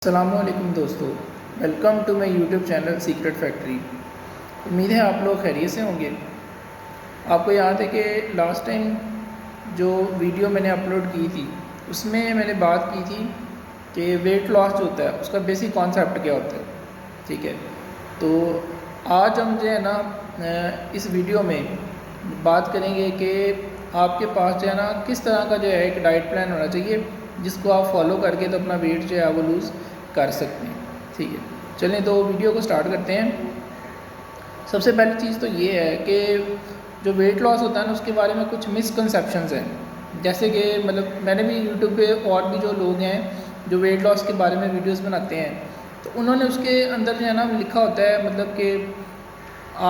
अस्सलामुअलैकुम दोस्तों, welcome to my YouTube channel secret factory. उम्मीद है आप लोग खैरियत से होंगे। आपको याद है कि लास्ट टाइम जो वीडियो मैंने अपलोड की थी उसमें मैंने बात की थी कि वेट लॉस जो होता है उसका बेसिक कॉन्सेप्ट क्या होता है। ठीक है, तो आज हम जो है ना इस वीडियो में बात करेंगे कि आपके पास जो है ना किस तरह का जो है एक डाइट प्लान होना चाहिए जिसको आप फॉलो करके तो अपना वेट जो है वो लूज़ कर सकते हैं। ठीक है, चलें तो वीडियो को स्टार्ट करते हैं। सबसे पहली चीज़ तो ये है कि जो वेट लॉस होता है ना उसके बारे में कुछ मिसकंसेप्शंस हैं। जैसे कि मतलब मैंने भी यूट्यूब पे और भी जो लोग हैं जो वेट लॉस के बारे में वीडियोस बनाते हैं तो उन्होंने उसके अंदर जो है ना लिखा होता है मतलब कि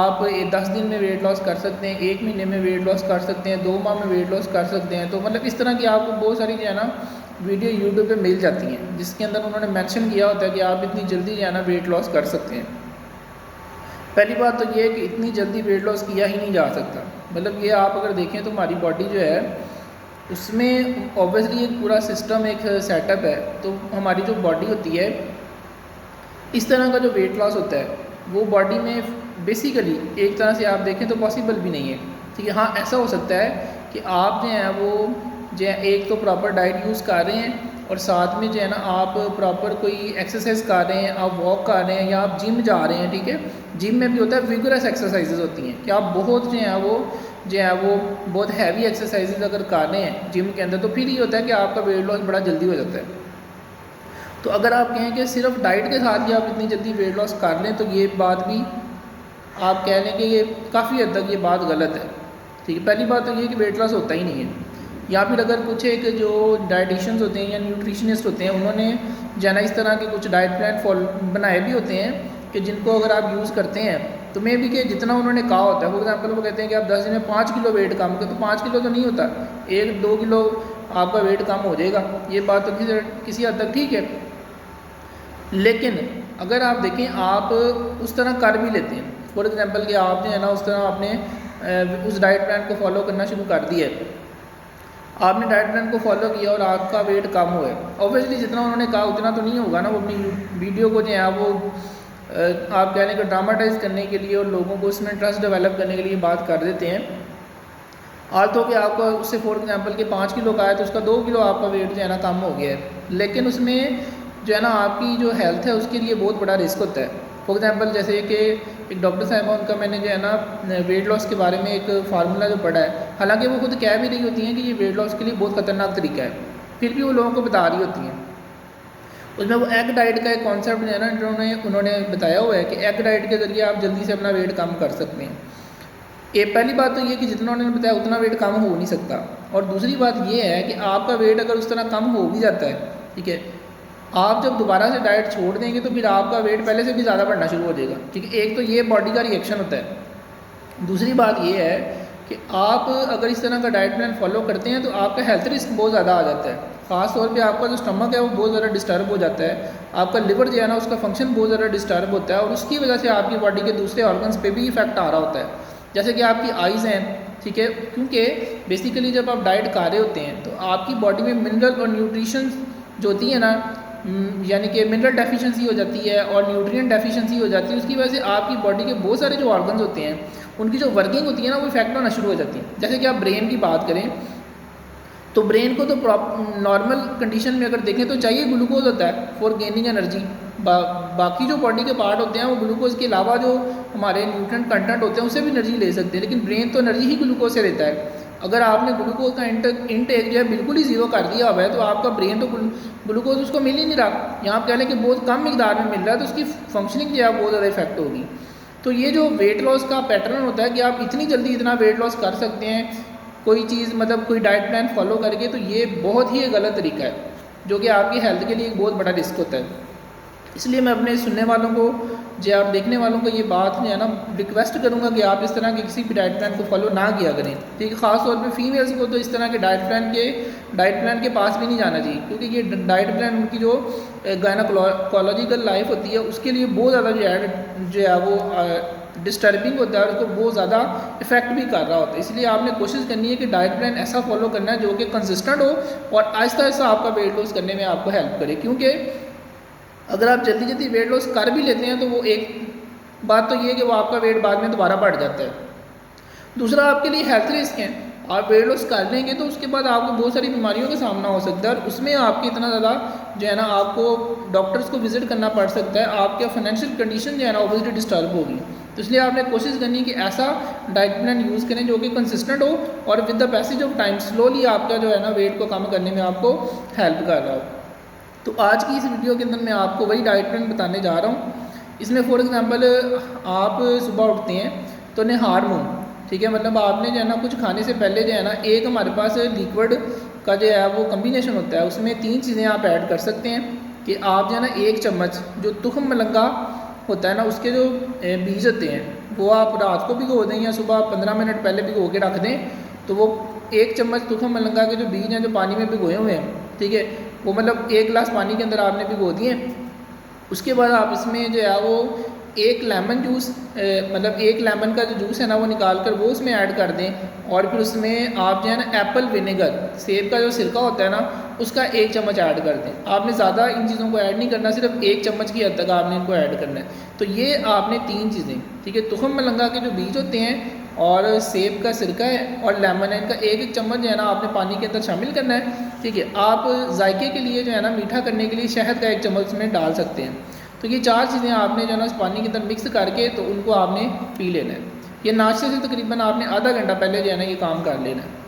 आप 10 दिन में वेट लॉस कर सकते हैं, 1 महीने में वेट लॉस कर सकते हैं, 2 माह में वेट लॉस कर सकते हैं। तो मतलब इस तरह की आपको बहुत सारी जो है ना वीडियो यूट्यूब पे मिल जाती हैं जिसके अंदर उन्होंने मेंशन किया होता है कि आप इतनी जल्दी जो है ना वेट लॉस कर सकते हैं। पहली बात तो ये है कि इतनी जल्दी वेट लॉस किया ही नहीं जा सकता। मतलब ये आप अगर देखें तो हमारी बॉडी जो है उसमें ऑब्वियसली एक पूरा सिस्टम एक सेटअप है। तो हमारी जो बॉडी होती है इस तरह का जो वेट लॉस होता है वो बॉडी में बेसिकली एक तरह से आप देखें तो पॉसिबल भी नहीं है। ठीक है, हाँ ऐसा हो सकता है कि आप जो है वो जो है एक तो प्रॉपर डाइट यूज़ कर रहे हैं और साथ में जो है ना आप प्रॉपर कोई एक्सरसाइज कर रहे हैं, आप वॉक कर रहे हैं या आप जिम जा रहे हैं। ठीक है, जिम में भी होता है विगरस एक्सरसाइजेज होती हैं कि आप बहुत जो है वो बहुत हैवी एक्सरसाइजेज अगर कर रहे हैं जिम के अंदर तो फिर ये होता है कि आपका वेट लॉस बड़ा जल्दी हो जाता है। तो अगर आप कहें कि सिर्फ डाइट के साथ ही आप इतनी जल्दी वेट लॉस कर लें तो ये बात भी आप कह लें कि ये काफ़ी हद तक ये बात गलत है। ठीक है, पहली बात तो ये कि वेट लॉस होता ही नहीं है। या फिर अगर कुछ एक जो डाइटिशियंस होते हैं या न्यूट्रिशनिस्ट होते हैं उन्होंने जाना इस तरह के कुछ डाइट प्लान बनाए भी होते हैं कि जिनको अगर आप यूज़ करते हैं तो मे भी कि जितना उन्होंने कहा होता है। फॉर एग्जाम्पल वो कहते हैं कि आप 10 दिन में 5 किलो वेट कम करें, तो 5 किलो तो नहीं होता, 1-2 किलो आपका वेट कम हो जाएगा। ये बात तो किसी हद तक ठीक है। लेकिन अगर आप देखें आप उस तरह कर भी लेते हैं, फॉर एग्जांपल कि आप जो है ना उस तरह आपने उस डाइट प्लान को फॉलो करना शुरू कर दिया है, आपने डाइट प्लान को फॉलो किया और आपका वेट कम हुआ है। ऑब्वियसली जितना उन्होंने कहा उतना तो नहीं होगा ना। वो अपनी वीडियो को जो है वो आप कहने को ड्रामाटाइज करने के लिए और लोगों को उसमें इंटरेस्ट डेवलप करने के लिए बात कर देते हैं। आज तो कि आपका उससे फॉर एग्जांपल कि 5 किलो का है तो उसका 2 किलो आपका वेट जो है ना कम हो गया है, लेकिन उसमें जो है ना आपकी जो हेल्थ है उसके लिए बहुत बड़ा रिस्क होता है। फॉर एग्जांपल जैसे कि एक डॉक्टर साहब उनका मैंने जो है ना वेट लॉस के बारे में एक फार्मूला जो पढ़ा है, हालांकि वो खुद कह भी रही होती हैं कि ये वेट लॉस के लिए बहुत ख़तरनाक तरीका है, फिर भी वो लोगों को बता रही होती हैं। उसमें वो एग डाइट का एक कॉन्सेप्ट जो है ना उन्होंने बताया हुआ है कि एग डाइट के ज़रिए आप जल्दी से अपना वेट कम कर सकते हैं। ये पहली बात तो ये कि जितना उन्होंने बताया उतना वेट कम हो नहीं सकता, और दूसरी बात ये है कि आपका वेट अगर उस तरह कम हो भी जाता है, ठीक है, आप जब दोबारा से डाइट छोड़ देंगे तो फिर आपका वेट पहले से भी ज़्यादा बढ़ना शुरू हो जाएगा। ठीक है, एक तो ये बॉडी का रिएक्शन होता है। दूसरी बात ये है कि आप अगर इस तरह का डाइट प्लान फॉलो करते हैं तो आपका हेल्थ रिस्क बहुत ज़्यादा आ जाता है। ख़ास तौर पे आपका जो स्टमक है वो बहुत ज़्यादा डिस्टर्ब हो जाता है, आपका लिवर जो है ना उसका फंक्शन बहुत ज़्यादा डिस्टर्ब होता है और उसकी वजह से आपकी बॉडी के दूसरे ऑर्गन्स पे भी इफेक्ट आ रहा होता है। जैसे कि आपकी आइज़ हैं, ठीक है, क्योंकि बेसिकली जब आप डाइट खा रहे होते हैं तो आपकी बॉडी में मिनरल और न्यूट्रिशन जो होती है ना, यानी कि मिनरल डेफिशिएंसी हो जाती है और न्यूट्रिएंट डेफिशिएंसी हो जाती है। उसकी वजह से आपकी बॉडी के बहुत सारे जो ऑर्गन्स होते हैं उनकी जो वर्किंग होती है ना वो इफेक्ट होना शुरू हो जाती है। जैसे कि आप ब्रेन की बात करें तो ब्रेन को तो नॉर्मल कंडीशन में अगर देखें तो चाहिए ग्लूकोज होता है फॉर गेनिंग एनर्जी। बाकी जो बॉडी के पार्ट होते हैं वो ग्लूकोज के अलावा जो हमारे न्यूट्रिएंट कंटेंट होते हैं उससे भी एनर्जी ले सकते हैं, लेकिन ब्रेन तो एनर्जी ही ग्लूकोज से लेता है। अगर आपने ग्लूकोज का इंटेक जो है बिल्कुल ही ज़ीरो कर दिया हुआ है तो आपका ब्रेन तो ग्लूकोज उसको मिल ही नहीं रहा, यहाँ आप कह लें कि बहुत कम मिकदार में मिल रहा है, तो उसकी फंक्शनिंग जो है बहुत ज़्यादा इफेक्ट होगी। तो ये जो वेट लॉस का पैटर्न होता है कि आप इतनी जल्दी इतना वेट लॉस कर सकते हैं कोई चीज़ मतलब कोई डाइट प्लान फॉलो करके, तो ये बहुत ही गलत तरीका है जो कि आपकी हेल्थ के लिए एक बहुत बड़ा रिस्क होता है। इसलिए मैं अपने सुनने वालों को जो आप देखने वालों को ये बात जो है ना रिक्वेस्ट करूंगा कि आप इस तरह के किसी भी डाइट प्लान को फॉलो ना किया करें। ठीक है, ख़ास तौर पे फीमेल्स को तो इस तरह के डाइट प्लान के पास भी नहीं जाना चाहिए, क्योंकि ये डाइट प्लान उनकी जो गायनोकोलॉजिकल लाइफ होती है उसके लिए बहुत ज़्यादा जो है वो डिस्टर्बिंग होता है और उसको बहुत ज़्यादा इफेक्ट भी कर रहा होता है। इसलिए आपने कोशिश करनी है कि डाइट प्लान ऐसा फॉलो करना है जो कि कंसिस्टेंट हो और आहिस्ता आहिस्ता आपका वेट लॉस करने में आपको हेल्प करे। क्योंकि अगर आप जल्दी जल्दी वेट लॉस कर भी लेते हैं तो वो एक बात तो ये है कि वो आपका वेट बाद में दोबारा बढ़ जाता है। दूसरा आपके लिए हेल्थ रिस्क है, आप वेट लॉस कर लेंगे तो उसके बाद आपको बहुत सारी बीमारियों का सामना हो सकता है और उसमें आपकी इतना ज़्यादा जो है ना आपको डॉक्टर्स को विजिट करना पड़ सकता है, आपके फाइनेंशियल कंडीशन जो है ना ऑब्वियसली डिस्टर्ब होगी। तो इसलिए आपने कोशिश करनी है कि ऐसा डाइट प्लान यूज़ करें जो कि कंसिस्टेंट हो और with the passage of time slowly आपका जो है ना वेट को कम करने में आपको हेल्प कर रहा हो। तो आज की इस वीडियो के अंदर मैं आपको वही डाइट प्लान बताने जा रहा हूँ। इसमें फॉर एग्ज़ाम्पल आप सुबह उठते हैं तो निहार मुँह, ठीक है, मतलब आपने जो है ना कुछ खाने से पहले जो है ना एक हमारे पास लिक्विड का जो है वो कम्बिनेशन होता है, उसमें 3 चीज़ें आप ऐड कर सकते हैं कि आप जो है ना 1 चम्मच जो तुखम मलंगा होता है ना उसके जो बीज होते हैं वो आप रात को भिगो दें या सुबह 15 मिनट पहले भिगो के रख दें। तो वो 1 चम्मच तुखम मलंगा के जो बीज हैं जो पानी में भिगोए हुए हैं, ठीक है, वो मतलब 1 गिलास पानी के अंदर आपने भिगो दिए। उसके बाद आप इसमें जो है वो 1 लेमन जूस मतलब 1 लेमन का जो जूस है ना वो निकाल कर वो उसमें ऐड कर दें और फिर उसमें आप जो है ना एप्पल विनेगर, सेब का जो सिरका होता है ना उसका 1 चम्मच ऐड कर दें। आपने ज़्यादा इन चीज़ों को ऐड नहीं करना, सिर्फ 1 चम्मच की हद तक आपने इनको ऐड करना है। तो ये आपने 3 चीज़ें, ठीक है, तुखम मलंगा के जो बीज होते हैं और सेब का सिरका है और लेमन है, इनका 1 चम्मच जो है ना आपने पानी के अंदर शामिल करना है, ठीक है। आप जायके के लिए जो है ना मीठा करने के लिए शहद का 1 चम्मच उसमें डाल सकते हैं। तो ये 4 चीज़ें आपने जो है ना उस पानी के अंदर मिक्स करके तो उनको आपने पी लेना है। ये नाश्ते से तकरीबन आपने आधा घंटा पहले जो है ना ये काम कर लेना है।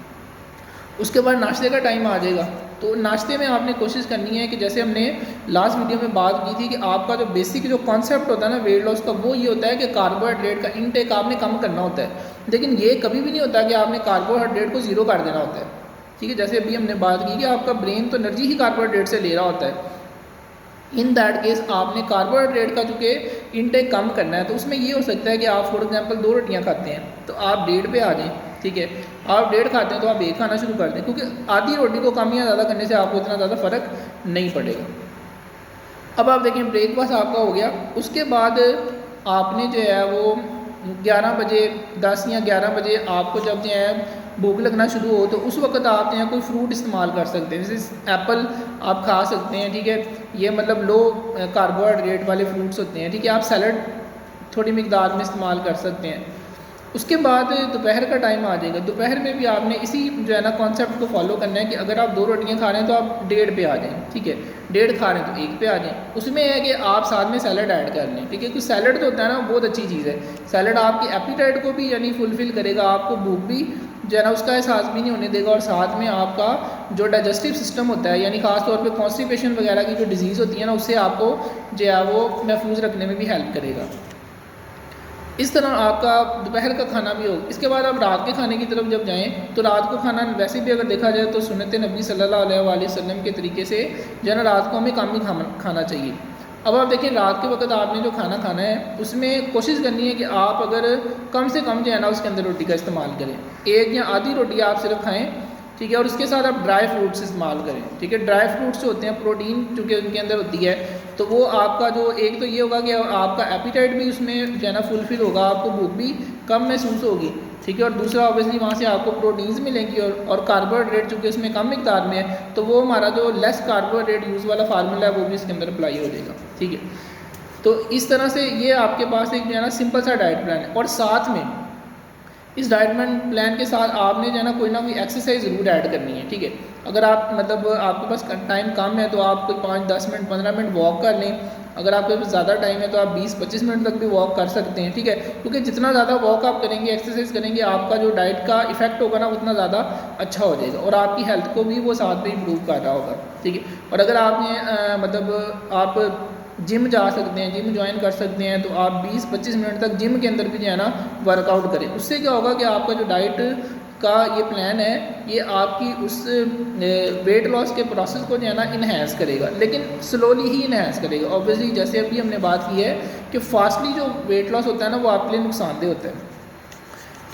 उसके बाद नाश्ते का टाइम आ जाएगा, तो नाश्ते में आपने कोशिश करनी है कि जैसे हमने लास्ट वीडियो में बात की थी कि आपका जो बेसिक जो कॉन्सेप्ट होता है ना वेट लॉस का वो ये होता है कि कार्बोहाइड्रेट का इनटेक आपने कम करना होता है, लेकिन ये कभी भी नहीं होता कि आपने कार्बोहाइड्रेट को ज़ीरो कर देना होता है, ठीक है। जैसे अभी हमने बात की कि आपका ब्रेन तो एनर्जी ही कार्बोहाइड्रेट से ले रहा होता है। इन दैट केस आपने कार्बोहाइड्रेट का चूँकि इनटेक कम करना है तो उसमें ये हो सकता है कि आप फॉर एग्जांपल 2 रोटियां खाते हैं तो आप 1.5 पे आ जाएं, ठीक है। आप 1.5 खाते हैं तो आप 1 खाना शुरू कर दें, क्योंकि आधी रोटी को कम या ज़्यादा करने से आपको इतना ज़्यादा फ़र्क नहीं पड़ेगा। अब आप देखें ब्रेकफास्ट आपका हो गया, उसके बाद आपने जो है वो 11 बजे 10 या 11 बजे आपको जब जो है भूख लगना शुरू हो तो उस वक्त आप जो है कोई फ्रूट इस्तेमाल कर सकते हैं, जैसे एप्पल आप खा सकते हैं, ठीक है। ये मतलब लो कार्बोहाइड्रेट वाले फ्रूट्स होते हैं, ठीक है। आप सैलड थोड़ी मिकदार में इस्तेमाल कर सकते हैं। उसके बाद दोपहर का टाइम आ जाएगा, दोपहर में भी आपने इसी जो है ना कॉन्सेप्ट को फॉलो करना है कि अगर आप 2 रोटियां खा रहे हैं तो आप 1.5 पे आ जाएं, ठीक है। 1.5 खा रहे हैं तो 1 पे आ जाएं। उसमें है कि आप साथ में सैलड ऐड कर लें, ठीक है, क्योंकि सैलड जो होता है ना बहुत अच्छी चीज़ है। सैलड आपकी एपीटाइट को भी यानी फुलफ़िल करेगा, आपको भूख भी जो है ना उसका एहसास भी नहीं होने देगा और साथ में आपका जो डाइजेस्टिव सिस्टम होता है यानी ख़ास तौर पे कॉन्स्टिपेशन वगैरह की जो डिजीज़ होती है ना उससे आपको जो है वो महफूज रखने में भी हेल्प करेगा। इस तरह आपका दोपहर का खाना भी हो। इसके बाद आप रात के खाने की तरफ जब जाएं तो रात को खाना वैसे भी अगर देखा जाए तो सुन्नत नबी सल्लल्लाहु अलैहि वसल्लम के तरीके से जो है ना रात को हमें कम ही खाना चाहिए। अब आप देखें रात के वक्त आपने जो खाना खाना है उसमें कोशिश करनी है कि आप अगर कम से कम जो है ना उसके अंदर रोटी का इस्तेमाल करें, 1 या आधी रोटी आप सिर्फ खाएँ, ठीक है। और उसके साथ आप ड्राई फ्रूट्स इस्तेमाल करें, ठीक है। ड्राई फ्रूट्स जो होते हैं प्रोटीन चूँकि उनके अंदर होती है तो वो आपका जो एक तो ये होगा कि आपका एपीटाइट भी उसमें जो है ना फुलफ़िल होगा, आपको भूख भी कम महसूस होगी, ठीक है। और दूसरा ऑब्वियसली वहाँ से आपको प्रोटीन्स मिलेंगी और कार्बोहाइड्रेट चूँकि उसमें कम मिकदार में है तो वो हमारा जो लेस कार्बोहाइड्रेट यूज़ वाला फार्मूला है वो भी इसके अंदर अप्लाई हो जाएगा, ठीक है। तो इस तरह से ये आपके पास एक जो है ना सिंपल सा डाइट प्लान है और साथ में इस डाइट प्लान के साथ आपने जो है ना कोई एक्सरसाइज ज़रूर ऐड करनी है, ठीक है। अगर आप मतलब आपके पास टाइम कम है तो आप कोई 5-10 मिनट 15 मिनट वॉक कर लें। अगर आपके पास ज़्यादा टाइम है तो आप 20-25 मिनट तक भी वॉक कर सकते हैं, ठीक है। क्योंकि जितना ज़्यादा वॉक आप करेंगे एक्सरसाइज करेंगे आपका जो डाइट का इफेक्ट होगा ना उतना ज़्यादा अच्छा हो जाएगा और आपकी हेल्थ को भी वो साथ में इम्प्रूव कर रहा होगा, ठीक है। और अगर आपने मतलब आप जिम जा सकते हैं, जिम ज्वाइन कर सकते हैं तो आप 20-25 मिनट तक जिम के अंदर भी जो है ना वर्कआउट करें। उससे क्या होगा कि आपका जो डाइट का ये प्लान है ये आपकी उस वेट लॉस के प्रोसेस को जो है ना इन्हेंस करेगा, लेकिन स्लोली ही इन्हेंस करेगा। ऑब्वियसली जैसे अभी हमने बात की है कि फास्टली जो वेट लॉस होता है ना वो आपके लिए नुकसानदेह होता है,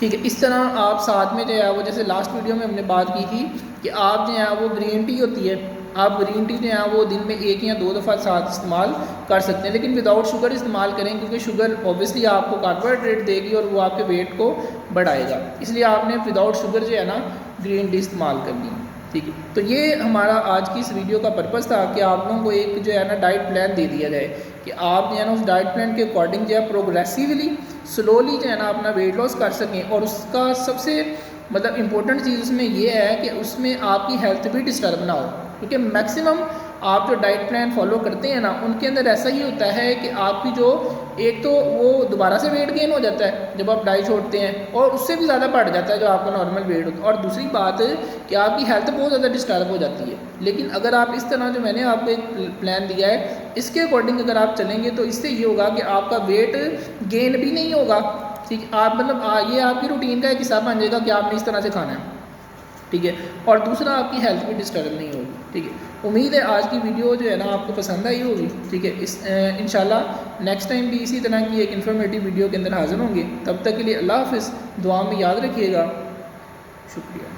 ठीक है। इस तरह आप साथ में जो है वो जैसे लास्ट वीडियो में हमने बात की थी कि आप जो है वो ग्रीन टी होती है, आप ग्रीन टी जो है वो दिन में 1 या 2 दफ़ा साथ इस्तेमाल कर सकते हैं, लेकिन विदाउट शुगर इस्तेमाल करें क्योंकि शुगर ऑब्वियसली आपको कार्बोहाइड्रेट देगी और वो आपके वेट को बढ़ाएगा। इसलिए आपने विदाउट शुगर जो है ना ग्रीन टी इस्तेमाल करनी है। ठीक है। तो ये हमारा आज की इस वीडियो का पर्पज़ था कि आप लोगों को एक जो है ना डाइट प्लान दे दिया जाए कि आप जो है ना उस डाइट प्लान के अकॉर्डिंग जो है प्रोग्रेसिवली स्लोली जो है ना अपना वेट लॉस कर सकें। और उसका सबसे मतलब इम्पोर्टेंट चीज़ उसमें ये है कि उसमें आपकी हेल्थ भी डिस्टर्ब ना हो, क्योंकि मैक्सिमम आप जो डाइट प्लान फॉलो करते हैं ना उनके अंदर ऐसा ही होता है कि आपकी जो एक तो वो दोबारा से वेट गेन हो जाता है जब आप डाइट छोड़ते हैं, और उससे भी ज़्यादा बढ़ जाता है जो आपका नॉर्मल वेट होता है। और दूसरी बात कि आपकी हेल्थ बहुत ज़्यादा डिस्टर्ब हो जाती है। लेकिन अगर आप इस तरह जो मैंने आपको एक प्लान दिया है इसके अकॉर्डिंग अगर आप चलेंगे तो इससे ये होगा कि आपका वेट गेन भी नहीं होगा। ठीक है, आप मतलब ये आपकी रूटीन का एक हिस्सा बन जाएगा कि आपने इस तरह से खाना है। ठीक है, और दूसरा आपकी हेल्थ भी डिस्टर्ब नहीं होगी। ठीक है, उम्मीद है आज की वीडियो जो है ना आपको पसंद आई होगी। ठीक है, इस इंशाल्लाह नेक्स्ट टाइम भी इसी तरह की एक इन्फॉर्मेटिव वीडियो के अंदर हाजिर होंगे। तब तक के लिए अल्लाह हाफ़िज़, दुआ में याद रखिएगा। शुक्रिया।